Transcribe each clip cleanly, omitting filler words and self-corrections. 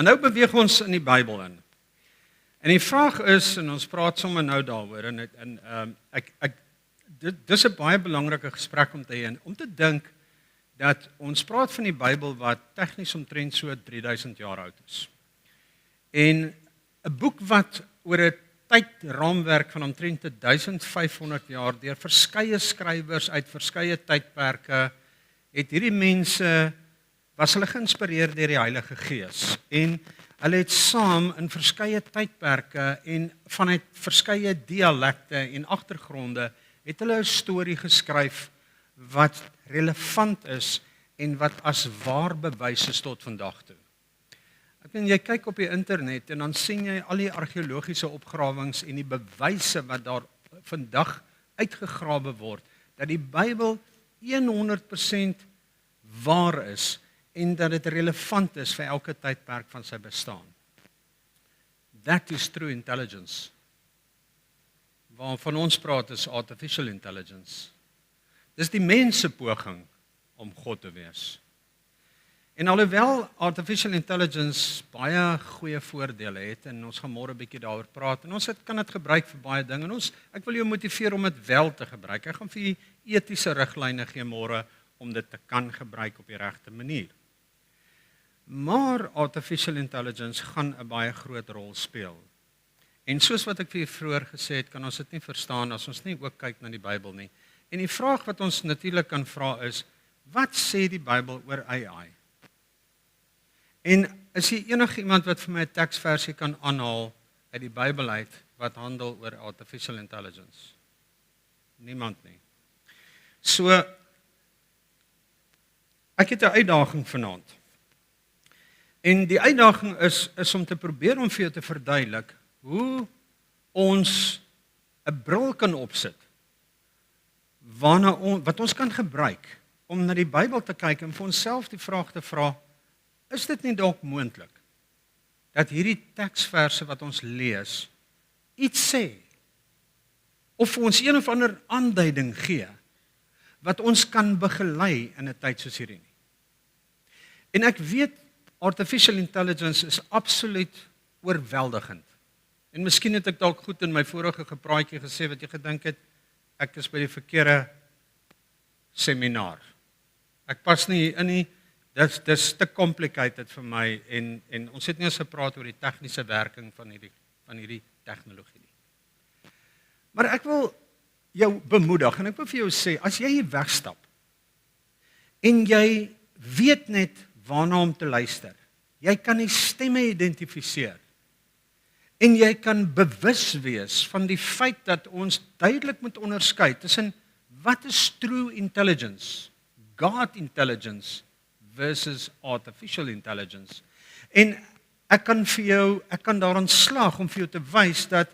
Maar nou beweeg ons in die Bybel in. En die vraag is, en ons praat sommer nou daaroor, dis 'n baie belangrike gesprek om te hê, om te dink dat ons praat van die Bybel wat tegnies omtrent so 3000 jaar oud is. En 'n boek wat oor 'n tydraamwerk van omtrent 1500 jaar deur verskeie skrywers uit verskeie tydperke het hierdie mense was hulle geïnspireer deur die Heilige Gees en hulle het saam in verskeie tydperke en vanuit verskeie dialekte en agtergronde het hulle 'n storie geskryf wat relevant is en wat as waar bewys is tot vandag toe. Ek meen jy kyk op die internet en dan sien jy al die argeologiese opgrawings en die bewyse wat daar vandag uitgegrawe word dat die Bybel 100% waar is en dat dit relevant is vir elke tydperk van sy bestaan. That is true intelligence. Waarvan ons praat is artificial intelligence. Dis die mens se poging om God te wees. En alhoewel artificial intelligence baie goeie voordele het en ons gaan môre 'n bietjie daaroor praat en ons kan dit gebruik vir baie dinge en ek wil jou motiveer om dit wel te gebruik. Ek gaan vir u etiese riglyne gee môre om dit te kan gebruik op die regte manier. Maar artificial intelligence gaan 'n baie groot rol speel. En soos wat ek vir julle vroeër gesê het, kan ons dit nie verstaan as ons nie ook kyk na die Bybel nie. En die vraag wat ons natuurlik kan vra is, wat sê die Bybel oor AI? En is hier enigiemand wat vir my 'n teksversie kan aanhaal uit die Bybel uit wat handel oor artificial intelligence? Niemand nie. So ek het 'n uitdaging vanaand. En die uitdaging is om te probeer om vir jou te verduidelik hoe ons 'n bril kan opsit wat ons kan gebruik om na die Bybel te kyk en vir onsself die vraag te vra, is dit nie dalk moontlik dat hierdie teksverse wat ons lees iets sê of vir ons een of ander aanduiding gee wat ons kan begelei in 'n tyd soos hierdie nie. En ek weet artificial intelligence is absoluut oorweldigend. En miskien het ek dalk goed in my vorige gepraatjie gesê wat jy gedink het, ek is by die verkeerde seminar. Ek pas nie hier in nie, dis te complicated vir my en ons het nie eens gepraat oor die tegniese werking van hierdie tegnologie nie. Maar ek wil jou bemoedig en ek wil vir jou sê, as jy hier wegstap en jy weet net waarna om te luister, jy kan die stemme identifiseer en jy kan bewus wees van die feit dat ons duidelik moet onderskei tussen wat is true intelligence, God intelligence versus artificial intelligence. En ek kan daaraan slag om vir jou te wys dat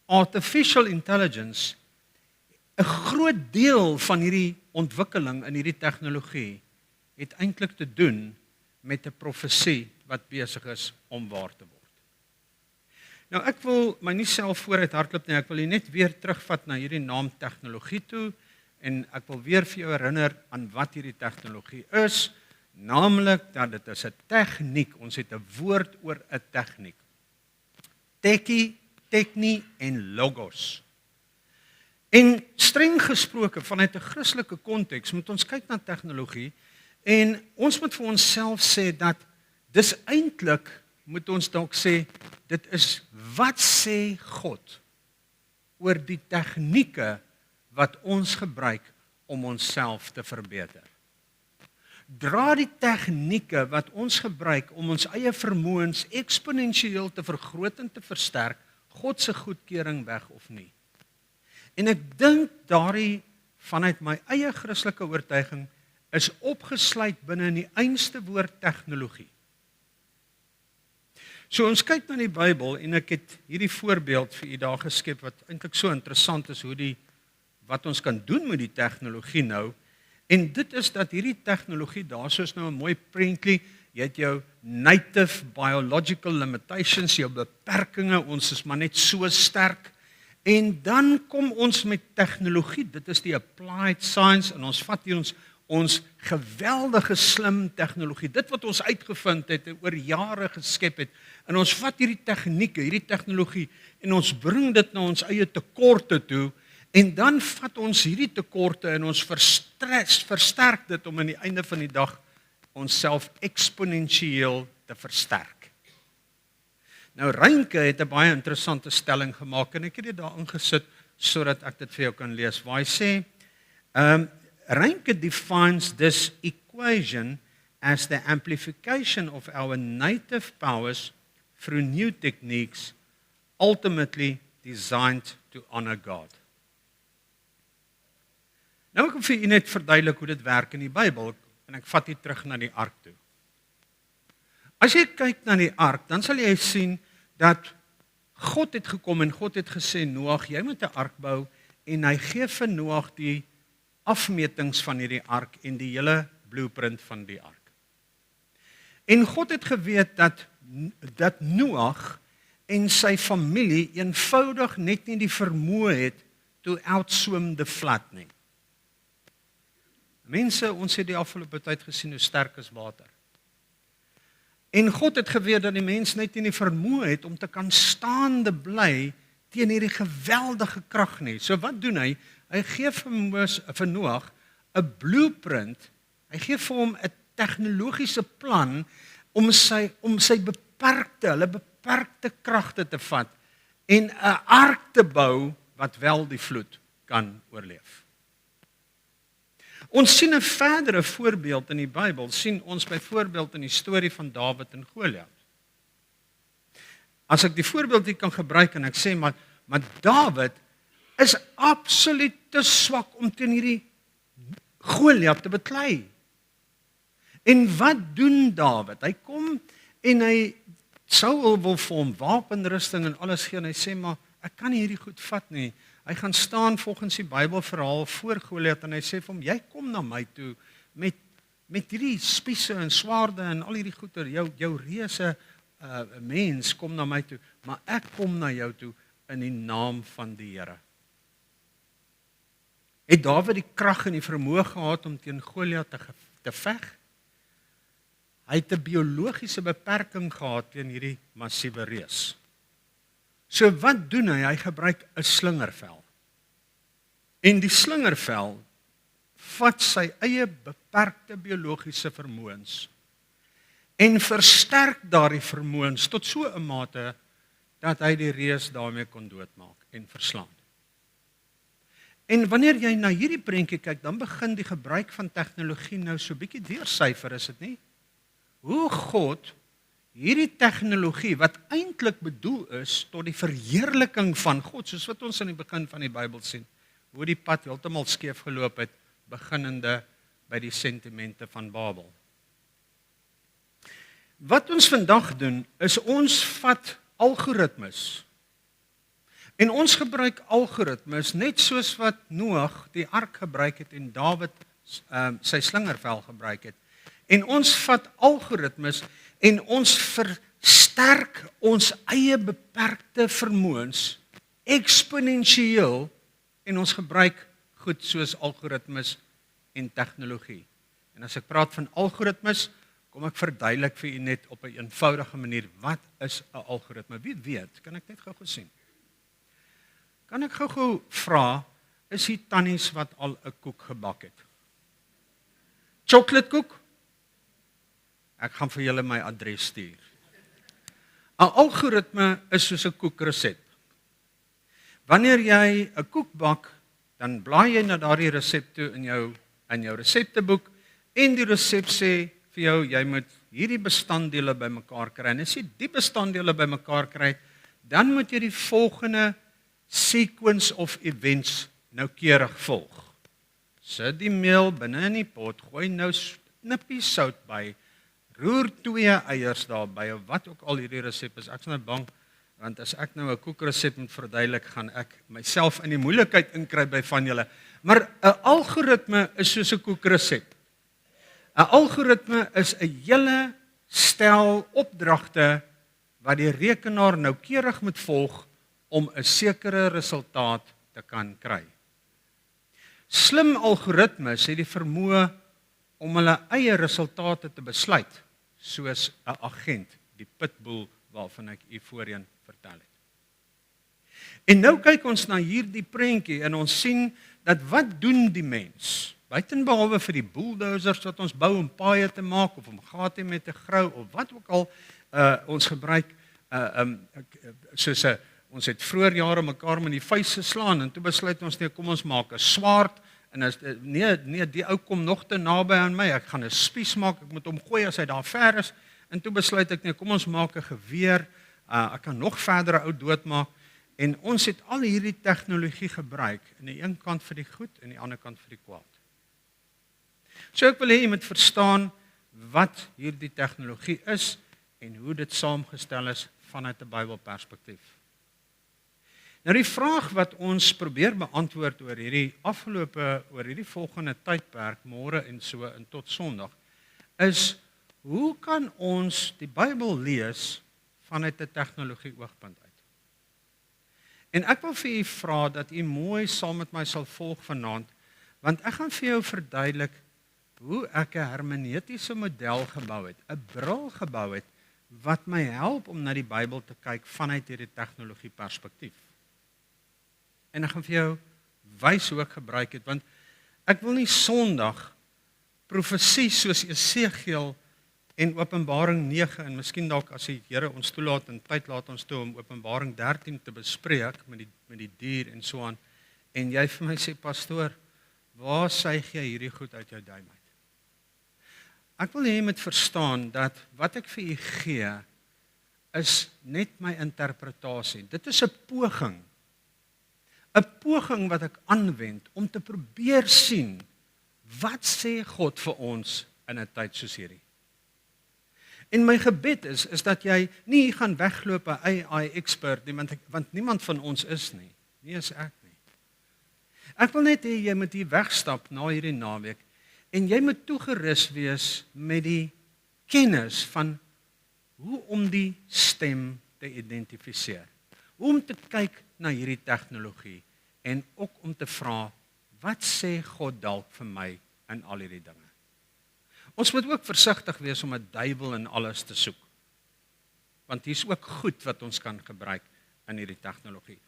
artificial intelligence 'n groot deel van hierdie ontwikkeling in hierdie tegnologie het eintlik te doen met 'n profesie wat besig is om waar te word. Nou ek wil my nie self vooruit hardloop nie, ek wil net weer terugvat na hierdie naam tegnologie toe en ek wil weer vir jou herinner aan wat hierdie tegnologie is, naamlik dat dit is 'n tegniek, ons het 'n woord oor 'n tegniek. Techie, techni en logos. En streng gesproke vanuit 'n Christelike konteks moet ons kyk na tegnologie en ons moet vir onsself sê dat dis eintlik, moet ons dalk sê, dit is wat sê God oor die tegnieke wat ons gebruik om onsself te verbeter. Dra die tegnieke wat ons gebruik om ons eie vermoëns eksponensieel te vergroot en te versterk, God se goedkeuring weg of nie? En ek dink daardie vanuit my eie Christelike oortuiging is opgesluit binne in die einste woord tegnologie. So ons kyk na die Bybel en ek het hierdie voorbeeld vir u daar geskep wat eintlik so interessant is wat ons kan doen met die tegnologie nou. En dit is dat hierdie tegnologie, daar soos nou 'n mooi prentjie, jy het jou native biological limitations, jou beperkings, ons is maar net so sterk. En dan kom ons met tegnologie, dit is die applied science en ons vat hier ons geweldige slim tegnologie, dit wat ons uitgevind het en oor jare geskep het, en ons vat hierdie tegnieke, hierdie tegnologie, en ons bring dit na ons eie tekorte toe, en dan vat ons hierdie tekorte en ons versterk dit om aan die einde van die dag onsself eksponensieel te versterk. Nou Reinke het 'n baie interessante stelling gemaak en ek het dit daar ingesit sodat ek dit vir jou kan lees. Waar hy sê, Reinke defines this equation as the amplification of our native powers through new techniques ultimately designed to honor God. Nou ek wil vir u net verduidelik hoe dit werk in die Bybel en ek vat u terug na die ark toe. As jy kyk na die ark, dan sal jy sien dat God het gekom en God het gesê, Noag, jy moet 'n ark bou, en hy gee vir Noag die afmetings van hierdie ark en die hele blueprint van die ark. En God het geweet dat Noag en sy familie eenvoudig net nie die vermoë het to outswim the flood nie. Mense, ons het die afgelope tyd gesien hoe sterk is water. En God het geweet dat die mens net nie die vermoë het om te kan staande bly teen hierdie geweldige krag nie. So wat doen hy? Hy gee vir Noag 'n blueprint. Hy gee vir hom 'n tegnologiese plan om sy beperkte kragte te vat en 'n ark te bou wat wel die vloed kan oorleef. Ons sien 'n verdere voorbeeld in die Bybel, sien ons byvoorbeeld in die storie van Dawid en Goliat. As ek die voorbeeld hier kan gebruik en ek sê, maar Dawid is absoluut te swak om teen hierdie Goliat te beklei. En wat doen Dawid? Hy kom en Saul wil vir hom wapenrusting en alles gee en hy sê, maar ek kan nie hierdie goed vat nie. Hy gaan staan volgens die Bybelverhaal voor Goliat en hy sê vir hom, jy kom na my toe met hierdie spiese en swaarde en al hierdie goeder, jou reuse mens kom na my toe, maar ek kom na jou toe in die naam van die Here. Het Dawid die krag en die vermoë gehad om teen Goliat te veg? Hy het 'n biologiese beperking gehad teen hierdie massiewe reus. So wat doen hy? Hy gebruik 'n slingervel. En die slingervel vat sy eie beperkte biologiese vermoëns en versterk daardie vermoëns tot so 'n mate dat hy die reus daarmee kon doodmaak en verslaan. En wanneer jy na hierdie prentjie kyk, dan begin die gebruik van tegnologie nou so bietjie deursyfer, is dit nie? Hoe God hierdie tegnologie wat eintlik bedoel is tot die verheerliking van God, soos wat ons aan die begin van die Bybel sien, hoe die pad heeltemal skeef geloop het, beginnende by die sentimente van Babel. Wat ons vandag doen, is ons vat algoritmes, en ons gebruik algoritmes net soos wat Noag die ark gebruik het en Dawid sy slingervel gebruik het. En ons vat algoritmes en ons versterk ons eie beperkte vermoëns eksponensieel en ons gebruik goed soos algoritmes en tegnologie. En as ek praat van algoritmes, kom ek verduidelik vir u net op 'n eenvoudige manier, wat is 'n algoritme? Wie weet, kan ek net gou sien? Kan ek gou vra, is hier tannies wat al 'n koek gebak het? Chocoladekoek? Ek gaan vir julle my adres stuur. 'n Algoritme is soos 'n koekresep. Wanneer jy 'n koek bak, dan blaai jy na daardie resep toe in jou resepteboek en die resep sê vir jou, jy moet hierdie bestanddele bymekaar kry. En as jy die bestanddele bymekaar kry, dan moet jy die volgende sequence of events noukeurig volg. Sit die meel binne in die pot, gooi nou 'n knippie sout by, roer 2 eiers daarby, of wat ook al hierdie resep is. Ek is nou bang, want as ek nou 'n koekresep moet verduidelik, gaan ek myself in die moeilikheid inkry by van julle. Maar 'n algoritme is soos 'n koekresep. 'n Algoritme is 'n hele stel opdragte wat die rekenaar noukeurig moet volg om 'n sekere resultaat te kan kry. Slim algoritmes het die vermoë om hulle eie resultate te besluit, soos 'n agent, die pitbull waarvan ek u voorheen vertel het. En nou kyk ons na hierdie prentjie en ons sien dat wat doen die mens? Buitenbehalwe vir die bulldozers wat ons bou om paaie te maak of om gate met te grou of wat ook al ons gebruik, ons het vroeër jare mekaar met die vuis geslaan en toe besluit ons kom ons maak 'n swaard en as nee die ou kom nog te naby aan my, ek gaan 'n spies maak, ek moet hom gooi as hy daar ver is en toe besluit ek kom ons maak 'n geweer, ek kan nog verder 'n ou doodmaak. En ons het al hierdie tegnologie gebruik aan die een kant vir die goed en aan die ander kant vir die kwaad. So ek wil hê jy moet verstaan wat hierdie tegnologie is en hoe dit saamgestel is vanuit 'n Bybelperspektief. Nou die vraag wat ons probeer beantwoord oor hierdie volgende tydperk, môre en so en tot Sondag, is hoe kan ons die Bybel lees vanuit 'n tegnologie oogpunt uit? En ek wil vir u vra dat u mooi saam met my sal volg vanaand, want ek gaan vir jou verduidelik hoe ek 'n hermeneutiese model gebou het, 'n bril gebou het, wat my help om na die Bybel te kyk vanuit hierdie tegnologie perspektief. En ek gaan vir jou wys hoe ek gebruik het, want ek wil nie Sondag profesie soos Esegiel en Openbaring 9 en miskien dalk as die Here ons toelaat en tyd laat ons toe om Openbaring 13 te bespreek met die dier en so aan. En jy vir my sê pastoor, waar suig jy hierdie goed uit jou duim uit? Ek wil hê jy moet verstaan dat wat ek vir u gee is net my interpretasie. Dit is 'n poging wat ek aanwend om te probeer sien wat sê God vir ons in 'n tyd soos hierdie. En my gebed is dat jy nie gaan wegloop 'n AI expert nie, want niemand van ons is nie. Nie is ek nie. Ek wil net hê jy moet hier wegstap na hierdie naweek en jy moet toegerus wees met die kennis van hoe om die stem te identifiseer. Hoe om te kyk na hierdie tegnologie en ook om te vra, wat sê God dalk vir my in al hierdie dinge? Ons moet ook versigtig wees om 'n duiwel in alles te soek. Want hier's ook goed wat ons kan gebruik in hierdie tegnologie.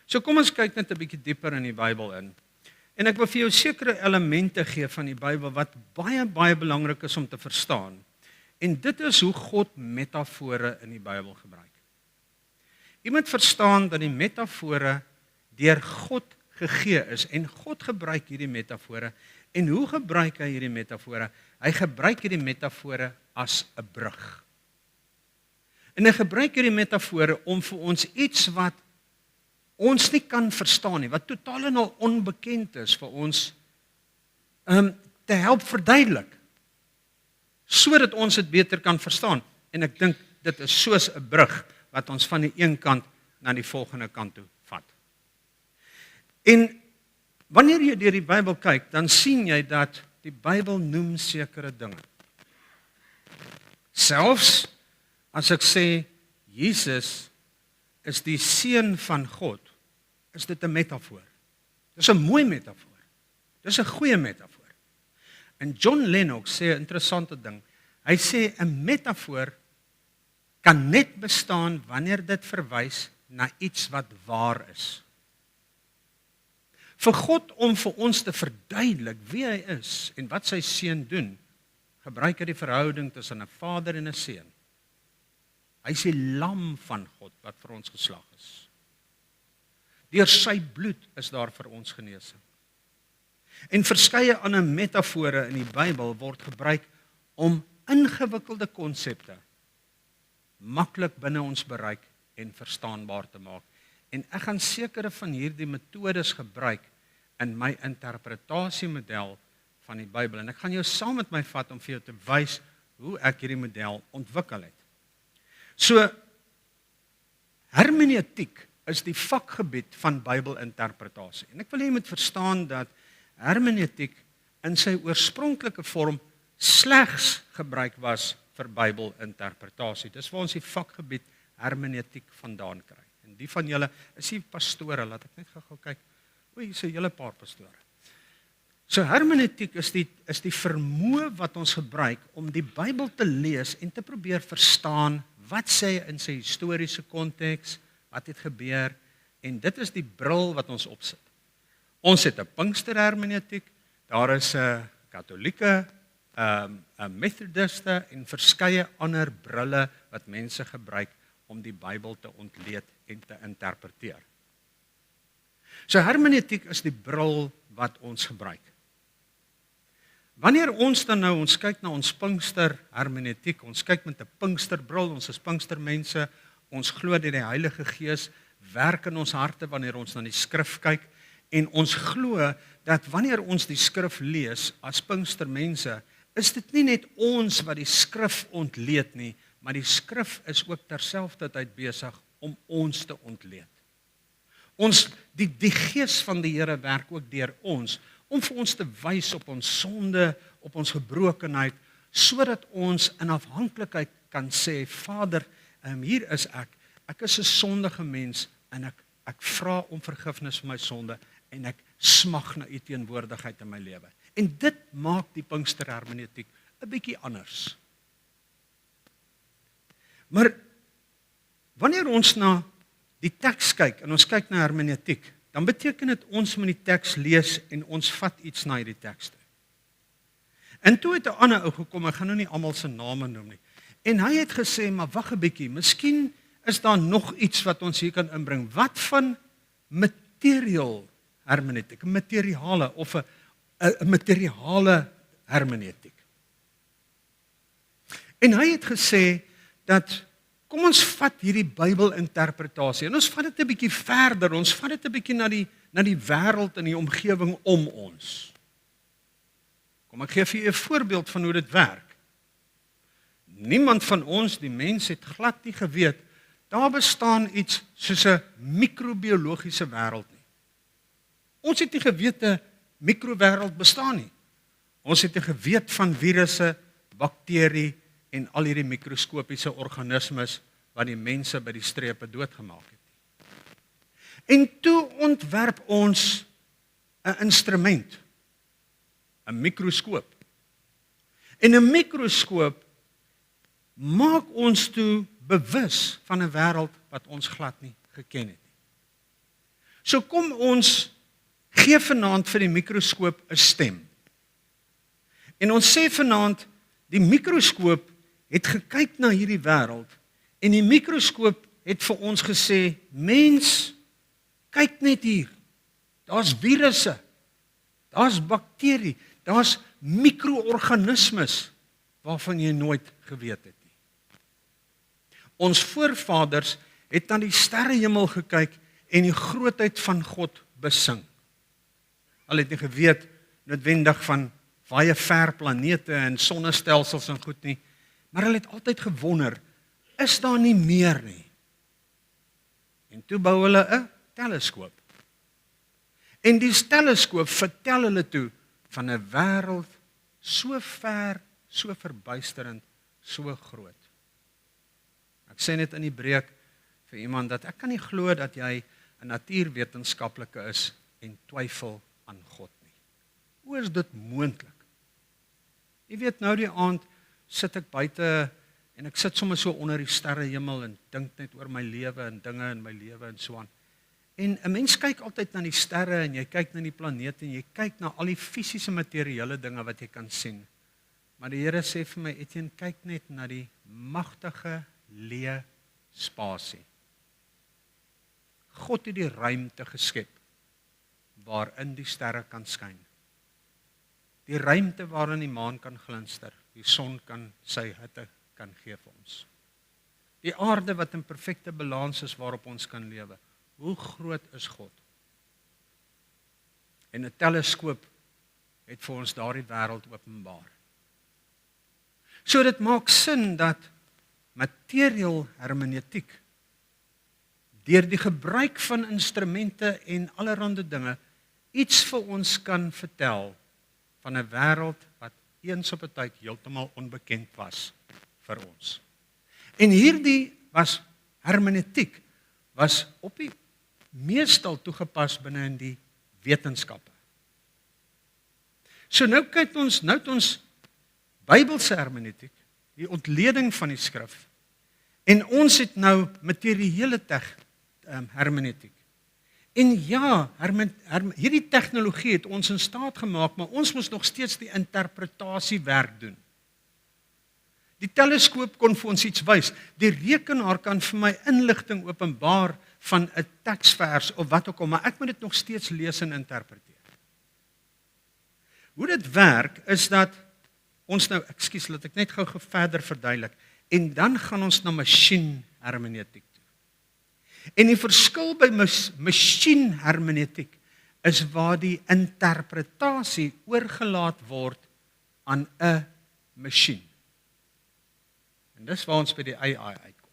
So kom ons kyk net 'n bietjie dieper in die Bybel in. En ek wil vir jou sekere elemente gee van die Bybel wat baie belangrik is om te verstaan. En dit is hoe God metafore in die Bybel gebruik. Jy moet verstaan dat die metafore deur God gegee is en God gebruik hierdie metafore. En hoe gebruik hy hierdie metafore? Hy gebruik hierdie metafore as 'n brug. En hy gebruik hierdie metafore om vir ons iets wat ons nie kan verstaan nie, wat totaal en al onbekend is vir ons, te help verduidelik, sodat ons dit beter kan verstaan. En ek dink dit is soos 'n brug wat ons van die een kant na die volgende kant toe vat. En wanneer jy deur die Bybel kyk, dan sien jy dat die Bybel noem sekere dinge. Selfs as ek sê Jesus is die seun van God, is dit 'n metafoor. Dis 'n mooi metafoor. Dis 'n goeie metafoor. En John Lennox sê 'n interessante ding. Hy sê 'n metafoor kan net bestaan wanneer dit verwys na iets wat waar is. Vir God om vir ons te verduidelik wie hy is en wat sy seun doen, gebruik hy die verhouding tussen 'n vader en 'n seun. Hy is die lam van God wat vir ons geslag is. Deur sy bloed is daar vir ons genesing. En verskeie ander metafore in die Bybel word gebruik om ingewikkelde konsepte maklik binne ons bereik en verstaanbaar te maak. En ek gaan sekere van hierdie metodes gebruik in my interpretasiemodel van die Bybel. En ek gaan jou saam met my vat om vir jou te wys hoe ek hierdie model ontwikkel het. So, hermeneutiek is die vakgebied van Bybelinterpretasie. En ek wil hê jy moet verstaan dat hermeneutiek in sy oorspronklike vorm slegs gebruik was vir Bybelinterpretasie. Dis waar ons die vakgebied hermeneutiek vandaan kry. En die van julle is die pastore, laat ek net gou kyk. O, hier is 'n hele paar pastore. So hermeneutiek is die vermoë wat ons gebruik om die Bybel te lees en te probeer verstaan wat sê hy in sy historiese konteks, wat het gebeur, en dit is die bril wat ons opsit. Ons het 'n Pinksterhermeneutiek, daar is 'n Katolieke, 'n Methodiste en verskeie ander brille wat mense gebruik om die Bybel te ontleed en te interpreteer. So hermeneutiek is die bril wat ons gebruik. Wanneer ons dan nou, ons kyk na ons Pinkster hermeneutiek, ons kyk met 'n Pinksterbril, ons is Pinkstermense, ons glo dat die Heilige Gees werk in ons harte wanneer ons na die skrif kyk, en ons glo dat wanneer ons die skrif lees as Pinkstermense, is dit nie net ons wat die skrif ontleed nie, maar die skrif is ook terselfdertyd besig om ons te ontleed. Die Gees van die Here werk ook deur ons, om vir ons te wys op ons sonde, op ons gebrokenheid, sodat ons in afhanklikheid kan sê, Vader, hier is ek is 'n sondige mens, en ek vra om vergifnis vir my sonde, en ek smag na u teenwoordigheid in my lewe. En dit maak die Pinksterhermeneutiek 'n bietjie anders. Maar wanneer ons na die teks kyk, en ons kyk na hermeneutiek, dan beteken dit ons moet die teks lees en ons vat iets na hierdie teks toe. En toe het 'n ander ou gekom, ek gaan nou nie almal se name noem nie, en hy het gesê, maar wag 'n bietjie, miskien is daar nog iets wat ons hier kan inbring. Wat van material hermeneutiek, materiale of 'n materiale hermeneutiek? En hy het gesê dat kom ons vat hierdie Bybelinterpretasie en ons vat dit 'n bietjie verder, ons vat dit 'n bietjie na die wêreld en die omgewing om ons. Kom ek gee vir julle 'n voorbeeld van hoe dit werk. Niemand van ons, die mens, het glad nie geweet daar bestaan iets soos 'n microbiologiese wêreld nie. Ons het nie geweet 'n mikrowêreld bestaan nie. Ons het nie geweet van virusse, bakterie en al hierdie mikroskopiese organismes wat die mense by die strepe doodgemaak het. En toe ontwerp ons 'n instrument, 'n mikroskoop. En 'n mikroskoop maak ons toe bewus van 'n wêreld wat ons glad nie geken het nie. So kom ons gee vanaand vir die mikroskoop 'n stem. En ons sê vanaand, die mikroskoop het gekyk na hierdie wêreld en die mikroskoop het vir ons gesê, mens, kyk net hier. Daar's virusse, daar's bakterie, daar's mikroorganismes waarvan jy nooit geweet het nie. Ons voorvaders het na die sterrehemel gekyk en die grootheid van God besing. Hulle het nie geweet noodwendig van baie ver planete en sonnestelsels en goed nie, maar hulle het altyd gewonder, is daar nie meer nie? En toe bou hulle 'n teleskoop. En die teleskoop vertel hulle toe van 'n wêreld so ver, so verbuisterend, so groot. Ek sê net in die breek vir iemand dat ek kan nie glo dat jy 'n natuurwetenskaplike is en twyfel aan God nie. Hoe is dit moontlik? Jy weet, nou die aand sit ek buite en ek sit sommer so onder die sterrehemel en dink net oor my lewe en dinge in my lewe en so aan. En 'n mens kyk altyd na die sterre en jy kyk na die planete en jy kyk na al die fisiese materiële dinge wat jy kan sien. Maar die Here sê vir my, Etienne, kyk net na die magtige leë spasie. God het die ruimte geskep waarin die sterre kan skyn. Die ruimte waarin die maan kan glinster, die son kan sy hitte kan gee vir ons. Die aarde wat in perfekte balans is waarop ons kan lewe. Hoe groot is God? En 'n teleskoop het vir ons daardie wêreld openbaar. So dit maak sin dat material hermeneutiek deur die gebruik van instrumente en allerlei dinge iets vir ons kan vertel van 'n wêreld wat eens op 'n tyd heeltemal onbekend was vir ons. En hierdie was hermeneutiek was op die meestal toegepas binne in die wetenskappe. So nou kyk ons, nou het ons Bybelse hermeneutiek, die ontleding van die skrif, en ons het nou materiële hermeneutiek. En ja, hierdie tegnologie het ons in staat gemaak, maar ons moes nog steeds die interpretasiewerk doen. Die teleskoop kon vir ons iets wys. Die rekenaar kan vir my inligting openbaar van 'n teksvers of wat ook al, maar ek moet dit nog steeds lees en interpreteer. Hoe dit werk is dat ons nou, laat ek net gou verder verduidelik, en dan gaan ons na masjien hermeneutiek toe. En die verskil by masjien hermeneutiek is waar die interpretasie oorgelaat word aan 'n masjien. En dis waar ons by die AI uitkom.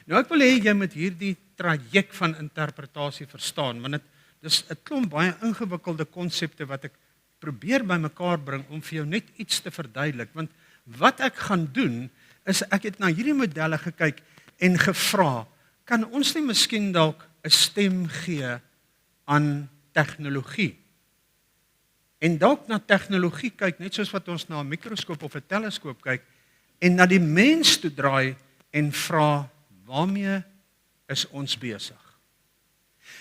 Nou ek wil hê jy moet hierdie traject van interpretasie verstaan, want dis 'n klomp baie ingewikkelde konsepte wat ek probeer bymekaar bring om vir jou net iets te verduidelik, want wat ek gaan doen is ek het na hierdie modelle gekyk en gevra, kan ons nie miskien dalk 'n stem gee aan tegnologie? En dalk na tegnologie kyk net soos wat ons na 'n mikroskoop of 'n teleskoop kyk en na die mens toe draai en vra, waarmee is ons besig?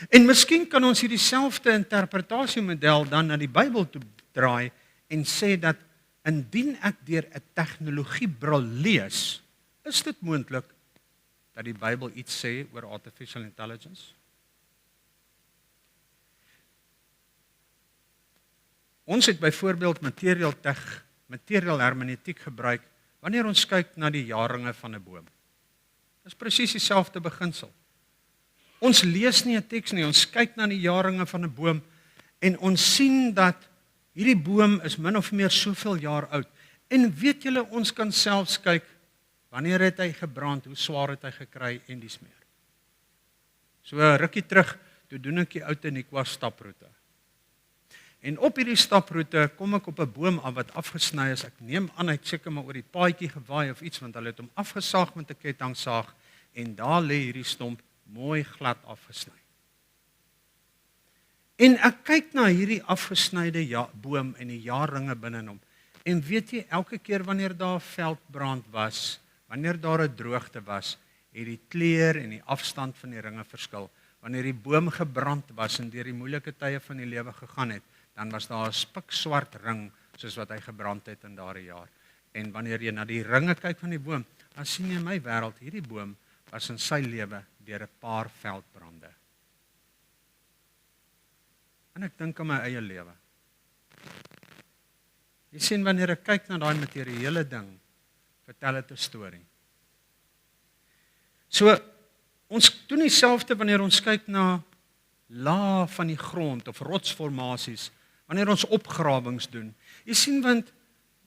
En miskien kan ons hierdie selfde interpretasiemodel dan na die Bybel toe draai en sê dat indien ek deur 'n tegnologiebril lees, is dit moontlik dat die Bybel iets sê oor artificial intelligence? Ons het byvoorbeeld material hermeneutiek gebruik wanneer ons kyk na die jaarringe van 'n boom. Dis presies dieselfde beginsel. Ons lees nie 'n teks nie, ons kyk na die jaarringe van 'n boom en ons sien dat hierdie boom is min of meer soveel jaar oud. En weet julle, ons kan selfs kyk, wanneer het hy gebrand, hoe swaar het hy gekry en dis meer. So 'n rukkie terug, toe doen ek die Oud-Nikwa staproete. En op hierdie staproete kom ek op 'n boom af wat afgesny is. Ek neem aan hy het seker maar oor die paadjie gewaai of iets, want hulle het hom afgesaag met 'n kettingsaag en daar lê hierdie stomp mooi glad afgesny. En ek kyk na hierdie afgesnyde boom en die jaarringe binne hom. En weet jy, elke keer wanneer daar 'n veldbrand was, wanneer daar 'n droogte was, het die kleur en die afstand van die ringe verskil. Wanneer die boom gebrand was en deur die moeilike tye van die lewe gegaan het, dan was daar 'n spikswart ring soos wat hy gebrand het in daardie jaar. En wanneer jy na die ringe kyk van die boom, dan sien jy in my wêreld, hierdie boom was in sy lewe deur 'n paar veldbrande. En ek dink aan my eie lewe. Jy sien, wanneer ek kyk na daai materiële ding, vertel dit 'n storie. So, ons doen dieselfde wanneer ons kyk na lae van die grond of rotsformasies, wanneer ons opgrawings doen. Jy sien, want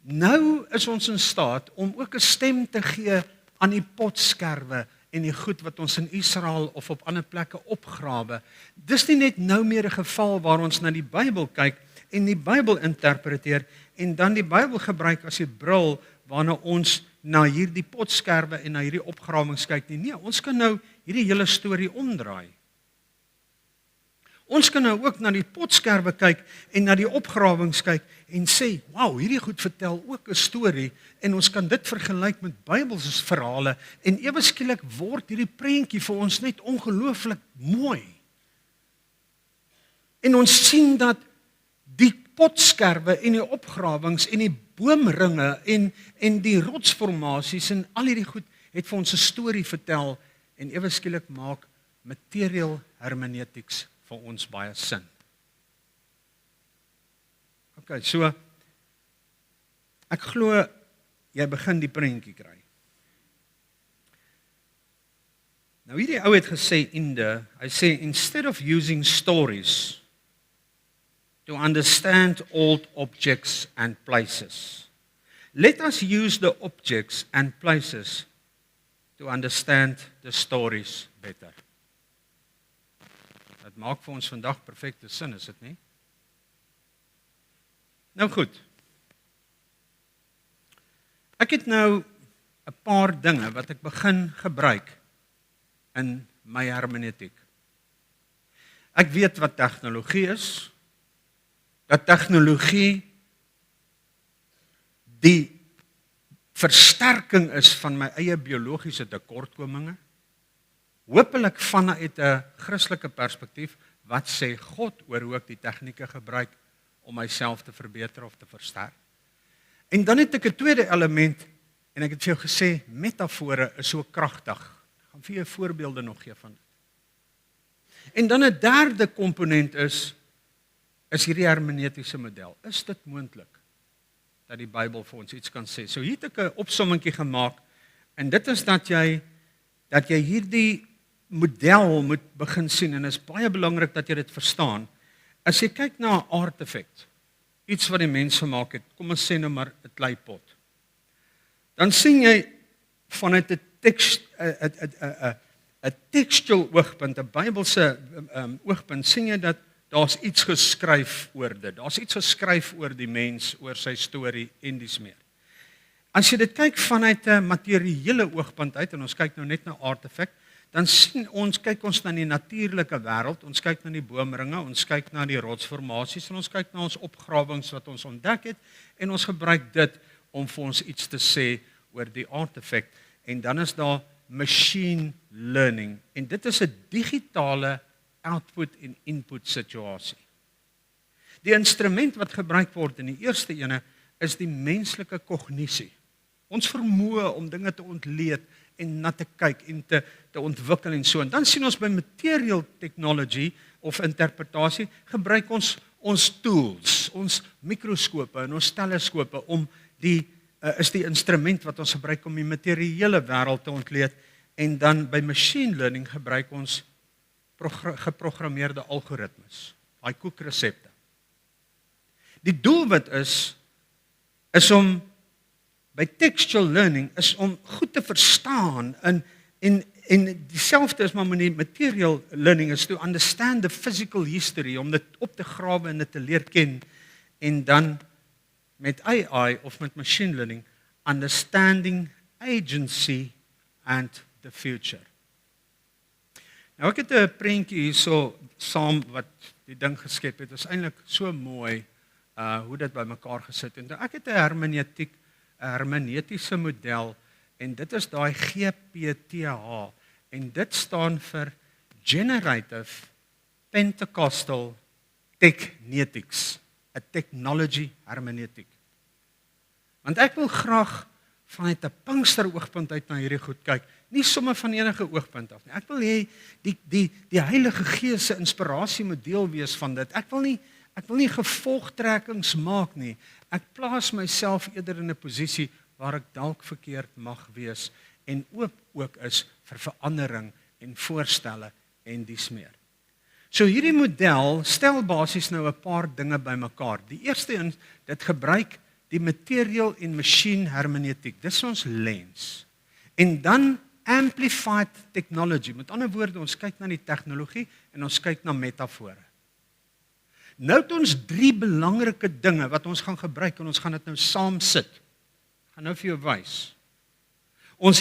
nou is ons in staat om ook 'n stem te gee aan die potskerwe en die goed wat ons in Israel of op ander plekke opgrawe. Dis nie net nou meer 'n geval waar ons na die Bybel kyk en die Bybel interpreteer en dan die Bybel gebruik as die bril waarna ons na hierdie potskerwe en na hierdie opgrawings kyk nie. Nee, ons kan nou hierdie hele storie omdraai. Ons kan nou ook na die potskerwe kyk en na die opgrawings kyk en sê, wow, hierdie goed vertel ook 'n storie en ons kan dit vergelyk met Bybelse verhale en ewe skielik word hierdie prentjie vir ons net ongelooflik mooi. En ons sien dat die potskerwe en die opgrawings en die boomringe en die rotsformasies en al hierdie goed het vir ons 'n storie vertel en ewe skielik maak material hermeneutics vir ons baie sin. OK, so ek glo jy begin die prentjie kry. Nou hierdie ou het gesê hy sê instead of using stories to understand old objects and places, let us use the objects and places to understand the stories better. Dit maak vir ons vandag perfekte sin, is dit nie? Nou goed. Ek het nou 'n paar dinge wat ek begin gebruik in my hermeneutiek. Ek weet wat tegnologie is. dat tegnologie die versterking is van my eie biologiese tekortkominge. Hoopelik vanuit 'n Christelike perspektief, wat sê God oor hoe ek die tegnieke gebruik om myself te verbeter of te versterk. En dan het ek 'n tweede element, en ek het vir jou gesê, metafore is so kragtig. Ek gaan vir jou voorbeelde nog gee van dit. En dan 'n derde komponent is hierdie hermeneutiese model. Is dit moontlik dat die Bybel vir ons iets kan sê? So hier het ek 'n opsommingkie gemaak, en dit is dat jy hierdie model moet begin sien, en is baie belangrik dat jy dit verstaan. As jy kyk na 'n artefakt, iets wat die mens gemaak het, kom ons sê nou maar 'n kleipot, dan sien jy vanuit 'n textual oogpunt, 'n Bybelse oogpunt, sien jy dat daar's iets geskryf oor dit. Daar's iets geskryf oor die mens, oor sy storie en dis meer. As jy dit kyk vanuit 'n materiële oogpunt uit, en ons kyk nou net na artefakt, dan kyk ons na die natuurlike wêreld, ons kyk na die boomringe, ons kyk na die rotsformasies, en ons kyk na ons opgrawings wat ons ontdek het, en ons gebruik dit om vir ons iets te sê oor die artefakt. En dan is daar machine learning, en dit is 'n digitale output en input situasie. Die instrument wat gebruik word in die eerste ene is die menslike kognisie. Ons vermoë om dinge te ontleed en na te kyk en te ontwikkel en so. En dan sien ons by material technology of interpretasie gebruik ons tools, ons mikroskope en ons teleskope om is die instrument wat ons gebruik om die materiële wêreld te ontleed, en dan by machine learning gebruik ons geprogrammeerde algoritmes, daai koekresepte. Die doelwit is om by textual learning is om goed te verstaan en dieselfde is maar met die material learning is to understand the physical history, om dit op te grawe en dit te leer ken, en dan met AI of met machine learning, understanding agency and the future. Nou ek het 'n prentjie hierso saam wat die ding geskep het. Dit is eintlik so mooi hoe dit bymekaar gesit het. En ek het 'n hermeneutiese model, en dit is daai GPTH, en dit staan vir Generative Pentecostal Technetics, 'n technology hermeneutic. Want ek wil graag vanuit 'n Pinkster oogpunt uit na hierdie goed kyk, nie sommer van enige oogpunt af nie. Ek wil hê die Heilige Gees se inspirasie moet deel wees van dit. Ek wil nie gevolgtrekkings maak nie. Ek plaas myself eerder in 'n posisie waar ek dalk verkeerd mag wees en oop ook is vir verandering en voorstelle en dies meer. So hierdie model stel basies nou 'n paar dinge bymekaar. Die eerste een, dit gebruik die material en machine hermeneutiek. Dis ons lens. En dan amplified technology. Met ander woorde, ons kyk na die tegnologie en ons kyk na metafore. Nou het ons 3 belangrike dinge wat ons gaan gebruik, en ons gaan dit nou saam sit. Ek gaan nou vir jou wys. Ons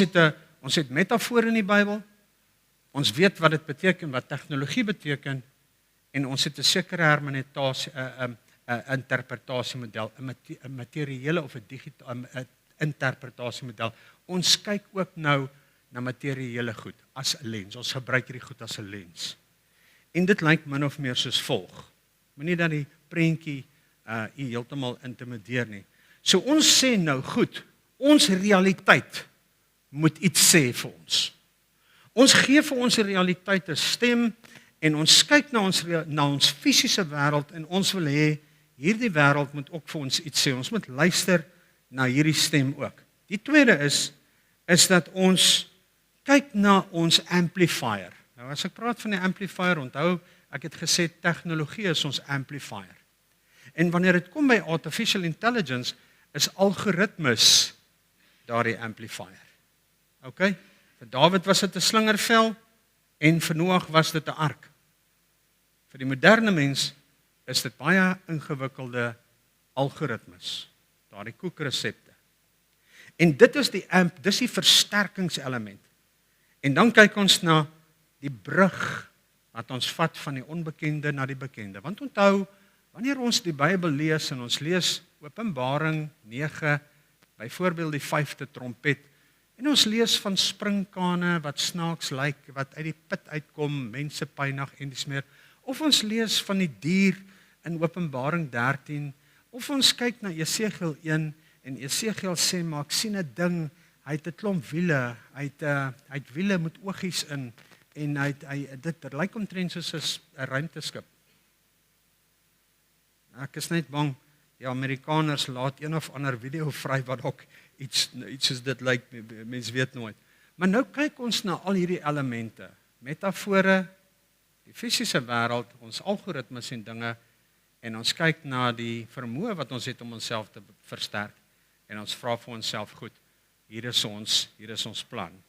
het metafore in die Bybel. Ons weet wat dit beteken, wat tegnologie beteken, en ons het 'n sekere hermeneutasie, 'n interpretasiemodel, 'n materiële of 'n digitale interpretasiemodel. Ons kyk ook nou na materiële goed as 'n lens. Ons gebruik hierdie goed as 'n lens. En dit lyk min of meer soos volg. Moenie dat die prentjie u heeltemal intimideer nie. So ons sê nou goed, ons realiteit moet iets sê vir ons. Ons gee vir ons realiteit 'n stem, en ons kyk na ons fisiese wêreld, en ons wil hê hierdie wêreld moet ook vir ons iets sê. Ons moet luister na hierdie stem ook. Die tweede is dat ons kyk na ons amplifier. Nou as ek praat van die amplifier, onthou ek het gesê tegnologie is ons amplifier. En wanneer dit kom by artificial intelligence, is algoritmes daardie amplifier. OK? Vir Dawid was dit 'n slingervel, en vir Noag was dit 'n ark. Vir die moderne mens is dit baie ingewikkelde algoritmes, daardie koekresepte. En dit is dis die versterkingselement. En dan kyk ons na die brug wat ons vat van die onbekende na die bekende. Want onthou, Wanneer ons die Bybel lees en ons lees Openbaring 9, byvoorbeeld die 5de trompet, en ons lees van springkane wat snaaks lyk, wat uit die put uitkom, mense pynig en dis meer, of ons lees van die dier in Openbaring 13, of ons kyk na Jesegiel 1 en Jesegiel sê maar ek sien 'n ding, hy het 'n klomp wiele, hy het wiele met oogies in en dit lyk omtrent soos 'n ruimteskip. Ek is net bang die Amerikaners laat een of ander video vry wat ook iets soos dit lyk, mens weet nooit. Maar nou kyk ons na al hierdie elemente, metafore, die fisiese wêreld, ons algoritmes en dinge, en ons kyk na die vermoë wat ons het om onsself te versterk, en ons vra vir onsself, goed, hier is ons plan.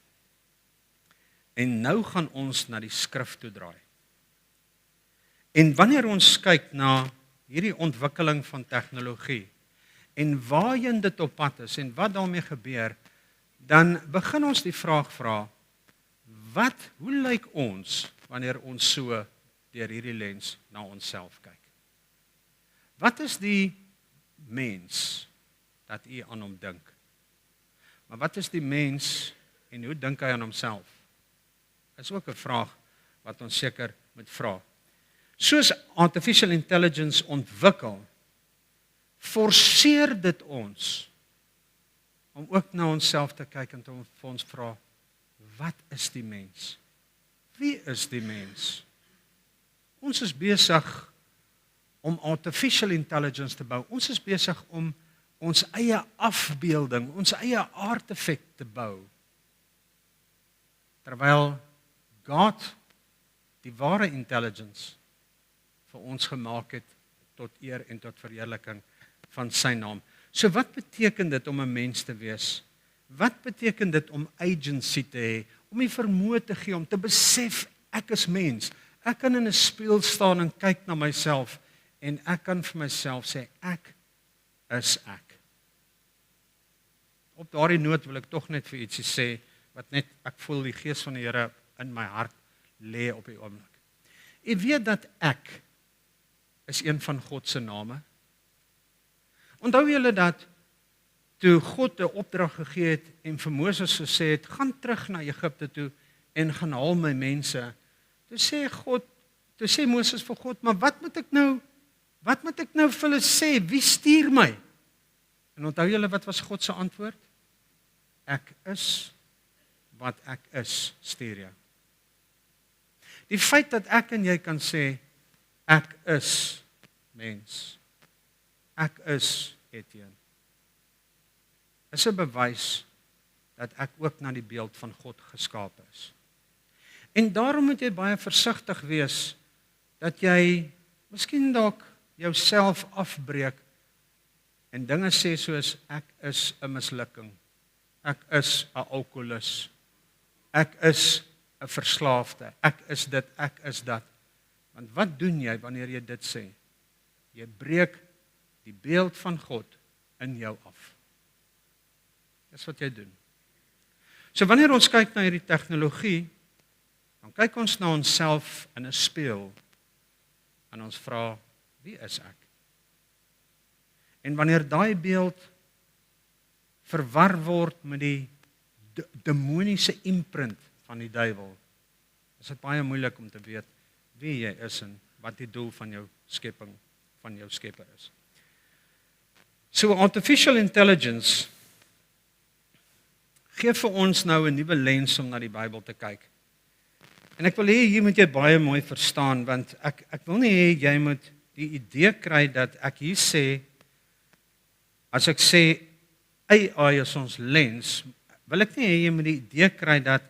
En nou gaan ons na die skrif toe draai. En wanneer ons kyk na hierdie ontwikkeling van tegnologie, en waarheen dit op pad is, en wat daarmee gebeur, dan begin ons die vraag vra, hoe lyk ons, wanneer ons so deur hierdie lens na onsself kyk? Wat is die mens dat u aan hom dink? Maar wat is die mens en hoe dink hy aan homself? Is ook 'n vraag wat ons seker moet vra. Soos artificial intelligence ontwikkel, forceer dit ons om ook na onsself te kyk en om vir ons vra, wat is die mens? Wie is die mens? Ons is besig om artificial intelligence te bou. Ons is besig om ons eie afbeelding, ons eie artefak te bou. Terwyl God die ware intelligence vir ons gemaak het tot eer en tot verheerliking van sy naam. So wat beteken dit om 'n mens te wees? Wat beteken dit om agency te hê, om die vermoë te gee om te besef ek is mens. Ek kan in 'n spieël staan en kyk na myself en ek kan vir myself sê ek is ek. Op daardie noot wil ek tog net vir ietsie sê wat net ek voel die gees van die Here in my hart lê op die oomblik. U weet dat ek is een van God se name. Onthou julle dat toe God 'n opdrag gegee het en vir Moses gesê het, gaan terug na Egipte toe en gaan haal my mense. Toe sê Moses vir God, maar wat moet ek nou vir hulle sê? Wie stuur my? En onthou julle wat was God se antwoord? Ek is wat ek is, stuur jou. Die feit dat ek en jy kan sê, ek is mens. Ek is Etienne. Is 'n bewys dat ek ook na die beeld van God geskape is. En daarom moet jy baie versigtig wees dat jy miskien dalk jouself afbreek en dinge sê soos ek is 'n mislukking. Ek is 'n alkoholus. Ek is 'n verslaafde. Ek is dit, ek is dat. Want wat doen jy wanneer jy dit sê? Jy breek die beeld van God in jou af. Dis wat jy doen. So wanneer ons kyk na hierdie tegnologie, dan kyk ons na onsself in 'n spieël en ons vra, wie is ek? En wanneer daai beeld verwar word met die demoniese imprint van die duiwel, is dit baie moeilik om te weet wie jy is en wat die doel van jou skepping, van jou skepper is. So artificial intelligence gee vir ons nou 'n nuwe lens om na die Bybel te kyk. En ek wil hê hier moet jy baie mooi verstaan, want ek wil nie hê jy moet die idee kry dat ek hier sê, as ek sê AI is ons lens, wil ek nie hê jy moet die idee kry dat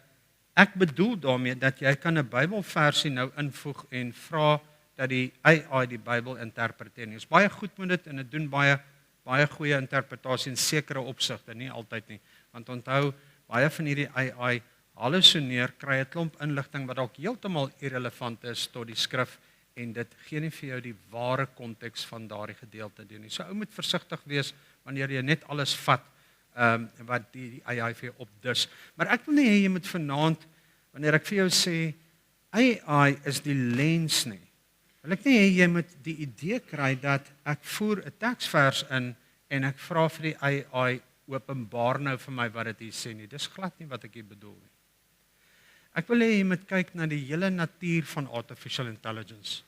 ek bedoel daarmee dat jy kan 'n Bybelversie nou invoeg en vra dat die AI die Bybel interpreteer. Dit is baie goed met dit en dit doen baie goeie interpretasie in sekere opsigte, nie altyd nie. Want onthou, baie van hierdie AI hallusineer, kry 'n klomp inligting wat dalk heeltemal irrelevant is tot die skrif en dit gee nie vir jou die ware konteks van daardie gedeelte doen nie. So ou moet versigtig wees wanneer jy net alles vat wat die AI vir jou opdis. Maar ek wil nie hê jy moet vanaand, wanneer ek vir jou sê AI is die lens nie. Wil ek nie hê jy moet die idee kry dat ek voer 'n teksvers in en ek vra vir die AI openbaar nou vir my wat dit hier sê nie. Dis glad nie wat ek hier bedoel nie. Ek wil hê jy moet kyk na die hele natuur van artificial intelligence.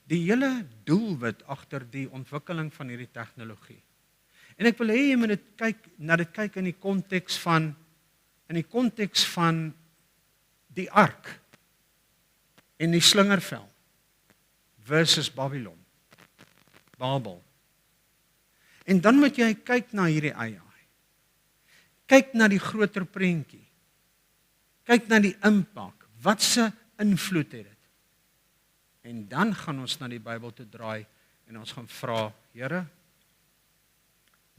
Die hele doelwit agter die ontwikkeling van hierdie tegnologie. En ek wil hê jy moet dit kyk in die konteks van die ark en die slingervel versus Babel. En dan moet jy kyk na hierdie AI. Kyk na die groter prentjie. Kyk na die impak. Wat se invloed het dit? En dan gaan ons na die Bybel toe draai en ons gaan vra, Here,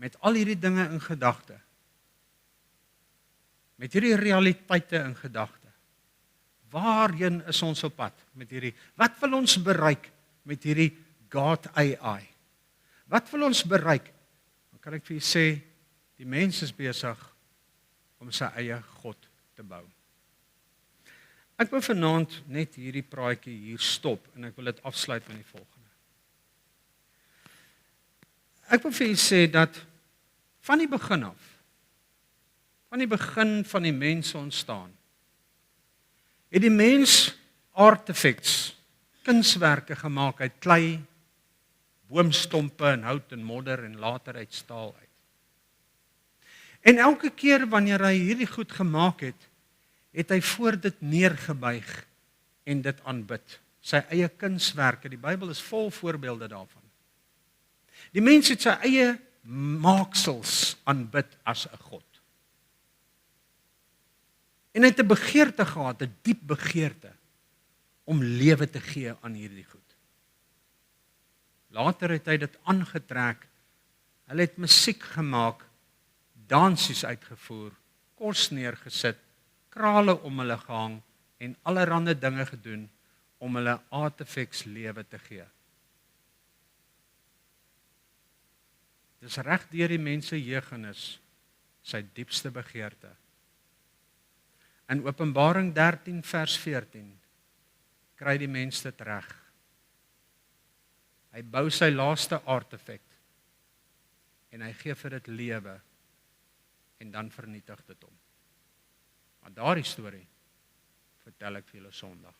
met al hierdie dinge in gedagte, met hierdie realiteite in gedagte, waarheen is ons op pad met hierdie? Wat wil ons bereik met hierdie God AI? Wat wil ons bereik? Dan kan ek vir julle sê, die mens is besig om sy eie God te bou. Ek wil vanaand net hierdie praatjie hier stop en ek wil dit afsluit met die volgende. Ek wil vir julle sê dat van die begin af, van die begin van die mens ontstaan, het die mens artefacts, kunswerke gemaak uit klei, boomstompe en hout en modder en later uit staal uit. En elke keer wanneer hy hierdie goed gemaak het, het hy voor dit neergebuig en dit aanbid. Sy eie kunswerke, die Bybel is vol voorbeelde daarvan. Die mens het sy eie maaksels aanbid as 'n God. En hy het 'n begeerte gehad, 'n diep begeerte om lewe te gee aan hierdie goed. Later het hy dit aangetrek. Hulle het musiek gemaak, dansies uitgevoer, kos neergesit, krale om hulle gehang en allerlei dinge gedoen om hulle artefacts lewe te gee. Dis reg deur die mens se jeugenis sy diepste begeerte. In Openbaring 13 vers 14 kry die mens dit reg. Hy bou sy laaste artefact en hy gee vir dit lewe en dan vernietig dit hom. Maar daardie storie vertel ek vir julle Sondag.